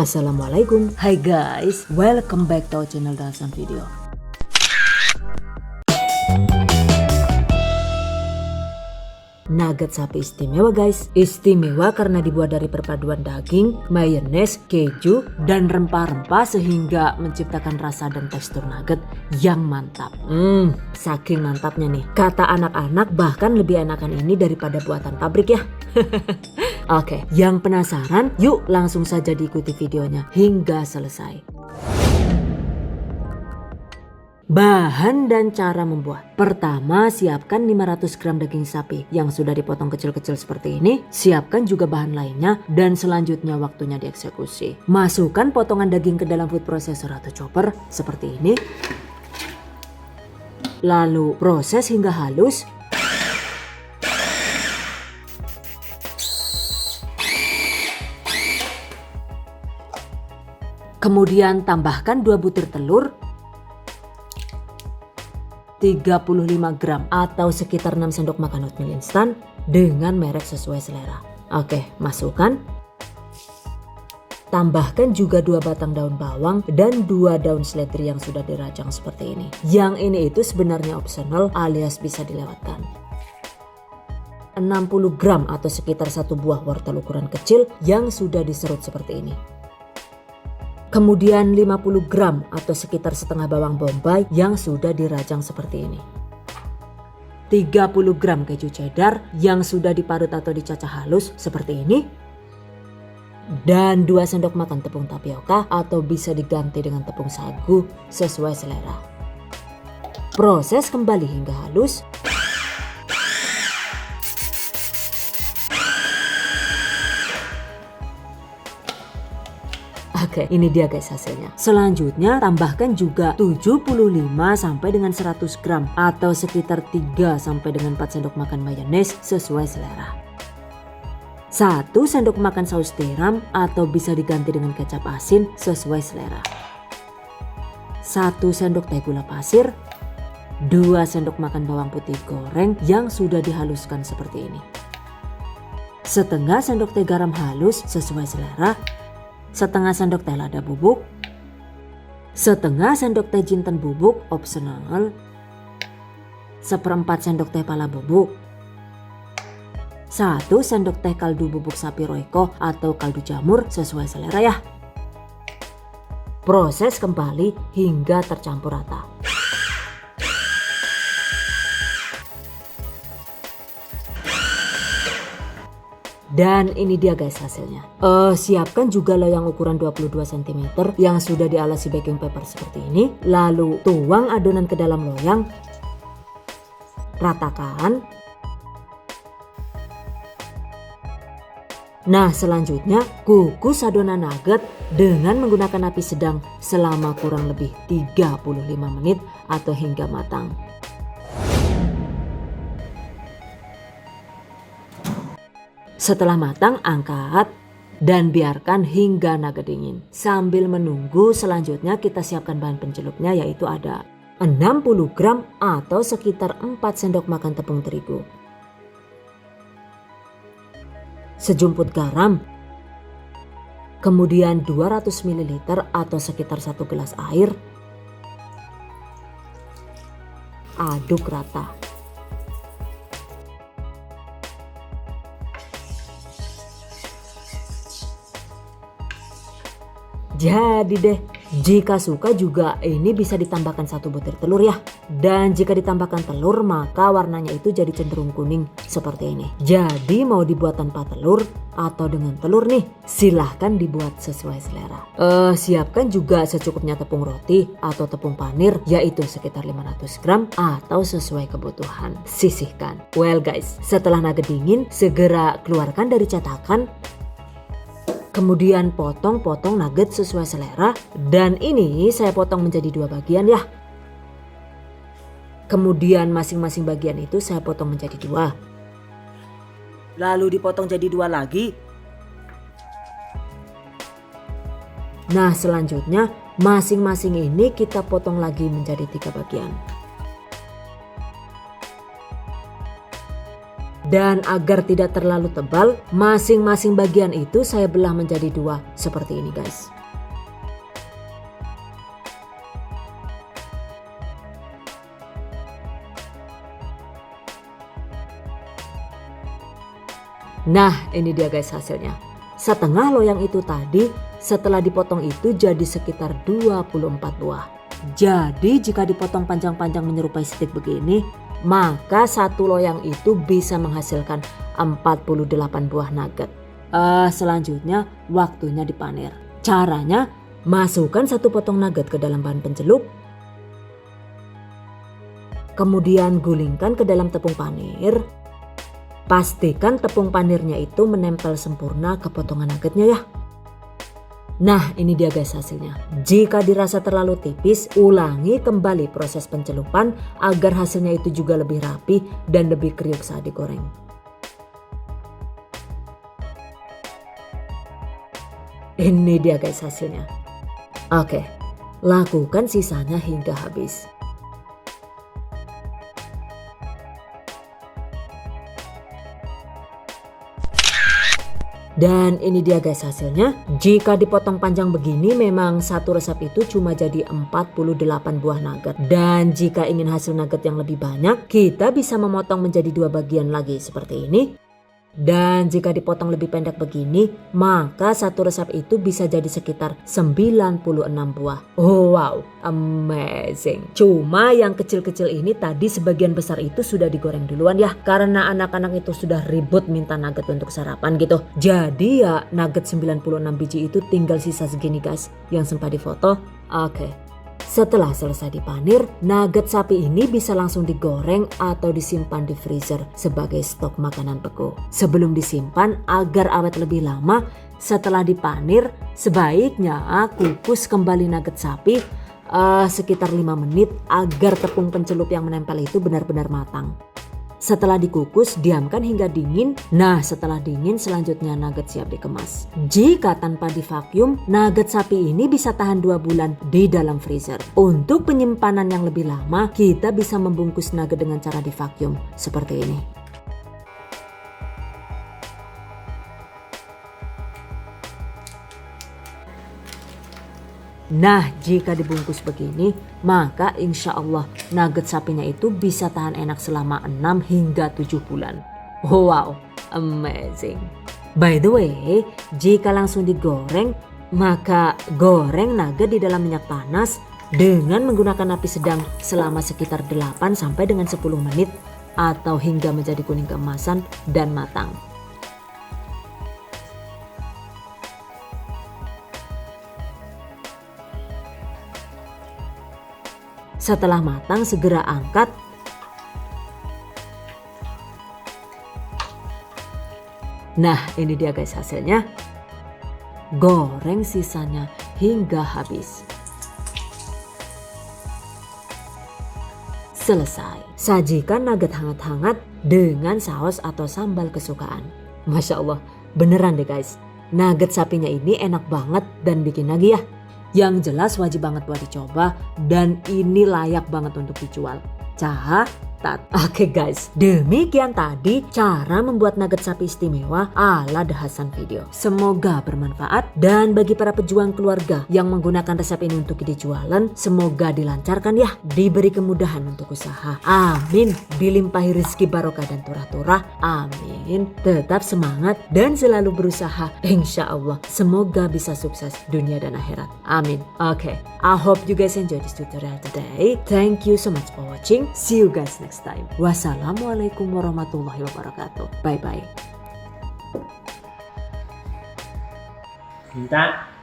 Assalamualaikum. Hai guys, welcome back to our channel Dasan Video. Nugget sapi istimewa guys. Istimewa karena dibuat dari perpaduan daging, mayones, keju, dan rempah-rempah sehingga menciptakan rasa dan tekstur nugget yang mantap. Saking mantapnya nih, kata anak-anak bahkan lebih enakan ini daripada buatan pabrik ya. Oke, yang penasaran yuk langsung saja diikuti videonya hingga selesai. Bahan dan cara membuat. Pertama, siapkan 500 gram daging sapi yang sudah dipotong kecil-kecil seperti ini. Siapkan juga bahan lainnya dan selanjutnya waktunya dieksekusi. Masukkan potongan daging ke dalam food processor atau chopper seperti ini. Lalu proses hingga halus. Kemudian tambahkan 2 butir telur, 35 gram atau sekitar 6 sendok makan oatmeal instan dengan merek sesuai selera. Oke, masukkan. Tambahkan juga 2 batang daun bawang dan 2 daun seledri yang sudah dirajang seperti ini. Yang ini itu sebenarnya optional alias bisa dilewatkan. 60 gram atau sekitar 1 buah wortel ukuran kecil yang sudah diserut seperti ini. Kemudian 50 gram atau sekitar setengah bawang bombay yang sudah dirajang seperti ini. 30 gram keju cheddar yang sudah diparut atau dicacah halus seperti ini. Dan 2 sendok makan tepung tapioka atau bisa diganti dengan tepung sagu sesuai selera. Proses kembali hingga halus. Oke, ini dia guys hasilnya. Selanjutnya tambahkan juga 75 sampai dengan 100 gram atau sekitar 3 sampai dengan 4 sendok makan mayones sesuai selera. 1 sendok makan saus tiram atau bisa diganti dengan kecap asin sesuai selera. 1 sendok teh gula pasir. 2 sendok makan bawang putih goreng yang sudah dihaluskan seperti ini. Setengah sendok teh garam halus sesuai selera. Setengah sendok teh lada bubuk, setengah sendok teh jinten bubuk opsional, 1/4 sendok teh pala bubuk, 1 sendok teh kaldu bubuk sapi royco atau kaldu jamur sesuai selera ya. Proses kembali hingga tercampur rata. Dan ini dia guys hasilnya. Siapkan juga loyang ukuran 22 cm yang sudah dialasi baking paper seperti ini. Lalu tuang adonan ke dalam loyang. Ratakan. Nah selanjutnya kukus adonan nugget dengan menggunakan api sedang selama kurang lebih 35 menit atau hingga matang. Setelah matang, angkat dan biarkan hingga nugget dingin. Sambil menunggu, selanjutnya kita siapkan bahan pencelupnya yaitu ada 60 gram atau sekitar 4 sendok makan tepung terigu. Sejumput garam. Kemudian 200 ml atau sekitar 1 gelas air. Aduk rata. Jadi deh, jika suka juga ini bisa ditambahkan 1 butir telur ya. Dan jika ditambahkan telur maka warnanya itu jadi cenderung kuning seperti ini. Jadi mau dibuat tanpa telur atau dengan telur nih, silahkan dibuat sesuai selera. Siapkan juga secukupnya tepung roti atau tepung panir yaitu sekitar 500 gram atau sesuai kebutuhan. Sisihkan. Well guys, setelah nugget dingin segera keluarkan dari cetakan. Kemudian potong-potong nugget sesuai selera dan ini saya potong menjadi 2 bagian ya. Kemudian masing-masing bagian itu saya potong menjadi 2. Lalu dipotong jadi 2 lagi. Nah selanjutnya masing-masing ini kita potong lagi menjadi 3 bagian. Dan agar tidak terlalu tebal, masing-masing bagian itu saya belah menjadi 2 seperti ini guys. Nah ini dia guys hasilnya. Setengah loyang itu tadi setelah dipotong itu jadi sekitar 24 buah. Jadi jika dipotong panjang-panjang menyerupai stik begini, maka satu loyang itu bisa menghasilkan 48 buah nugget. Selanjutnya waktunya dipanir. Caranya masukkan satu potong nugget ke dalam bahan pencelup. Kemudian gulingkan ke dalam tepung panir. Pastikan tepung panirnya itu menempel sempurna ke potongan nuggetnya ya. Nah ini dia guys hasilnya. Jika dirasa terlalu tipis, ulangi kembali proses pencelupan agar hasilnya itu juga lebih rapi dan lebih kriuk saat digoreng. Ini dia guys hasilnya. Oke, lakukan sisanya hingga habis. Dan ini dia guys hasilnya. Jika dipotong panjang begini memang satu resep itu cuma jadi 48 buah nugget. Dan jika ingin hasil nugget yang lebih banyak, kita bisa memotong menjadi 2 bagian lagi seperti ini. Dan jika dipotong lebih pendek begini, maka satu resep itu bisa jadi sekitar 96 buah. Oh wow, amazing. Cuma yang kecil-kecil ini tadi sebagian besar itu sudah digoreng duluan ya. Karena anak-anak itu sudah ribut minta nugget untuk sarapan gitu. Jadi ya nugget 96 biji itu tinggal sisa segini guys yang sempat difoto. Oke. Setelah selesai dipanir, nugget sapi ini bisa langsung digoreng atau disimpan di freezer sebagai stok makanan beku. Sebelum disimpan agar awet lebih lama, setelah dipanir sebaiknya kukus kembali nugget sapi sekitar 5 menit agar tepung pencelup yang menempel itu benar-benar matang. Setelah dikukus, diamkan hingga dingin. Nah setelah dingin selanjutnya nugget siap dikemas. Jika tanpa divakum, nugget sapi ini bisa tahan 2 bulan di dalam freezer. Untuk penyimpanan yang lebih lama, kita bisa membungkus nugget dengan cara divakum seperti ini. Nah jika dibungkus begini, maka insya Allah nugget sapinya itu bisa tahan enak selama 6 hingga 7 bulan. Wow, amazing. By the way, jika langsung digoreng, maka goreng nugget di dalam minyak panas dengan menggunakan api sedang selama sekitar 8 sampai dengan 10 menit atau hingga menjadi kuning keemasan dan matang. Setelah matang segera angkat. Nah ini dia guys hasilnya. Goreng sisanya hingga habis. Selesai. Sajikan nugget hangat-hangat dengan saus atau sambal kesukaan. Masya Allah, beneran deh guys. Nugget sapinya ini enak banget dan bikin nagih ya. Yang jelas wajib banget buat dicoba dan ini layak banget untuk dijual. Catat. Oke guys, demikian tadi cara membuat nugget sapi istimewa ala The Hasan Video. Semoga bermanfaat dan bagi para pejuang keluarga yang menggunakan resep ini untuk dijualan, semoga dilancarkan ya, diberi kemudahan untuk usaha. Amin, dilimpahi rezeki barokah dan turah-turah. Amin. Tetap semangat dan selalu berusaha. Insya Allah semoga bisa sukses dunia dan akhirat. Amin. Oke, I hope you guys enjoy this tutorial today. Thank you so much for watching. See you guys next time. Wassalamualaikum warahmatullahi wabarakatuh. Bye bye. Minta